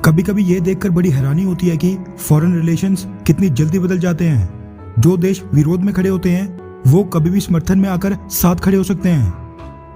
कभी कभी ये देखकर बड़ी हैरानी होती है कि फॉरेन रिलेशंस कितनी जल्दी बदल जाते हैं। जो देश विरोध में खड़े होते हैं वो कभी भी समर्थन में आकर साथ खड़े हो सकते हैं।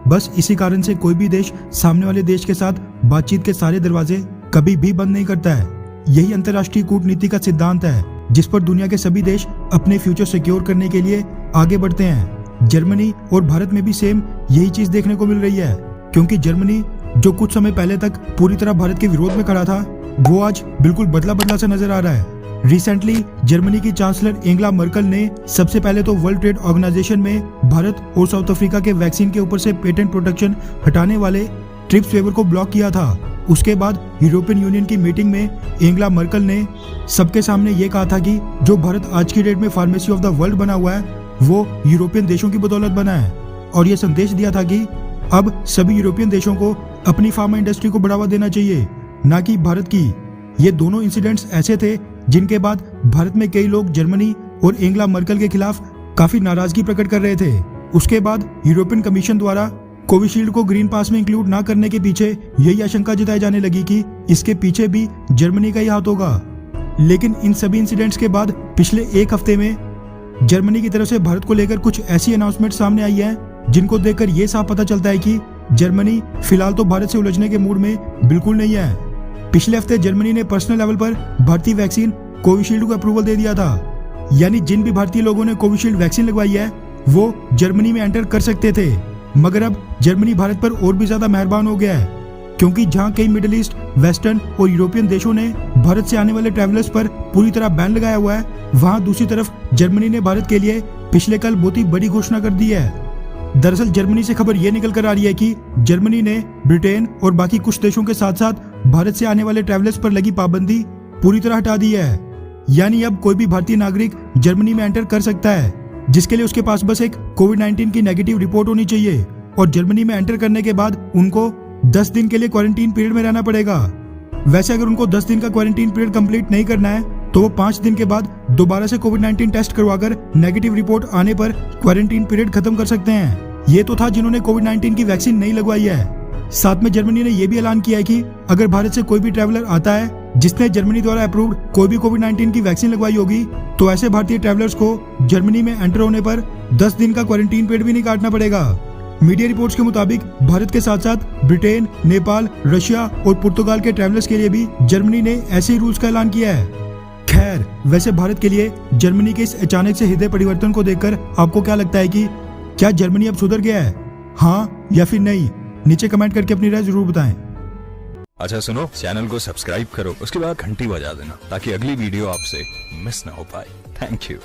बस इसी कारण से कोई भी देश सामने वाले देश के साथ बातचीत के सारे दरवाजे कभी भी बंद नहीं करता है। यही अंतर्राष्ट्रीय कूटनीति का सिद्धांत है जिस पर दुनिया के सभी देश अपने फ्यूचर सिक्योर करने के लिए आगे बढ़ते हैं। जर्मनी और भारत में भी सेम यही चीज देखने को मिल रही है, क्योंकि जर्मनी जो कुछ समय पहले तक पूरी तरह भारत के विरोध में खड़ा था वो आज बिल्कुल बदला बदला सा नजर आ रहा है। रिसेंटली जर्मनी की चांसलर एंगेला मर्केल ने सबसे पहले तो वर्ल्ड ट्रेड ऑर्गेनाइजेशन में भारत और साउथ अफ्रीका के वैक्सीन के ऊपर से पेटेंट प्रोटेक्शन हटाने वाले ट्रिप्स वेवर को ब्लॉक किया था। उसके बाद यूरोपियन यूनियन की मीटिंग में एंगेला मर्केल ने सबके सामने ये कहा था कि जो भारत आज की डेट में फार्मेसी ऑफ द वर्ल्ड बना हुआ है वो यूरोपियन देशों की बदौलत बना है, और ये संदेश दिया था कि अब सभी यूरोपियन देशों को अपनी फार्मा इंडस्ट्री को बढ़ावा देना चाहिए, ना कि भारत की। ये दोनों इंसिडेंट्स ऐसे थे जिनके बाद भारत में कई लोग जर्मनी और एंगेला मर्केल के खिलाफ काफी नाराजगी प्रकट कर रहे थे। उसके बाद यूरोपियन कमीशन द्वारा कोविशील्ड को ग्रीन पास में इंक्लूड ना करने के पीछे यही आशंका जताई जाने लगी कि इसके पीछे भी जर्मनी का ही हाथ होगा। लेकिन इन सभी इंसिडेंट्स के बाद पिछले एक हफ्ते में जर्मनी की तरफ से भारत को लेकर कुछ ऐसी अनाउंसमेंट सामने आई है जिनको देखकर ये साफ पता चलता है कि जर्मनी फिलहाल तो भारत से उलझने के मूड में बिल्कुल नहीं है। पिछले हफ्ते जर्मनी ने पर्सनल लेवल पर भारतीय वैक्सीन कोविशील्ड को अप्रूवल दे दिया था, यानी जिन भी भारतीय लोगों ने कोविशील्ड वैक्सीन लगवाई है वो जर्मनी में एंटर कर सकते थे। मगर अब जर्मनी भारत पर और भी ज्यादा मेहरबान हो गया है, क्योंकि जहां कई मिडिल ईस्ट, वेस्टर्न और यूरोपियन देशों ने भारत से आने वाले ट्रैवलर्स पर पूरी तरह बैन लगाया हुआ है, वहां दूसरी तरफ जर्मनी ने भारत के लिए पिछले कल बहुत ही बड़ी घोषणा कर दी है। दरअसल जर्मनी से खबर ये निकल कर आ रही है कि जर्मनी ने ब्रिटेन और बाकी कुछ देशों के साथ साथ भारत से आने वाले ट्रैवलर्स पर लगी पाबंदी पूरी तरह हटा दी है। यानी अब कोई भी भारतीय नागरिक जर्मनी में एंटर कर सकता है, जिसके लिए उसके पास बस एक कोविड-19 की नेगेटिव रिपोर्ट होनी चाहिए, और जर्मनी में एंटर करने के बाद उनको 10 दिन के लिए क्वारंटीन पीरियड में रहना पड़ेगा। वैसे अगर उनको 10 दिन का क्वारंटीन पीरियड कंप्लीट नहीं करना है तो वो 5 दिन के बाद दोबारा से कोविड-19 टेस्ट करवाकर नेगेटिव रिपोर्ट आने पर क्वारंटीन पीरियड खत्म कर सकते हैं। ये तो था जिन्होंने कोविड-19 की वैक्सीन नहीं लगवाई है। साथ में जर्मनी ने यह भी ऐलान किया है कि अगर भारत से कोई भी ट्रैवलर आता है जिसने जर्मनी द्वारा अप्रूव्ड कोई भी कोविड-19 की वैक्सीन लगवाई होगी तो ऐसे भारतीय ट्रैवलर्स को जर्मनी में एंटर होने पर 10 दिन का क्वारंटीन पीरियड भी नहीं काटना पड़ेगा। मीडिया रिपोर्ट्स के मुताबिक भारत के साथ साथ ब्रिटेन, नेपाल, रशिया और पुर्तगाल के ट्रैवलर्स के लिए भी जर्मनी ने ऐसे ही रूल्स का ऐलान किया है। खैर, वैसे भारत के लिए जर्मनी के इस अचानक से हृदय परिवर्तन को देखकर आपको क्या लगता है कि क्या जर्मनी अब सुधर गया है, हाँ या फिर नहीं? नीचे कमेंट करके अपनी राय जरूर बताएं। अच्छा सुनो, चैनल को सब्सक्राइब करो, उसके बाद घंटी बजा देना ताकि अगली वीडियो आपसे मिस ना हो पाए। Thank you.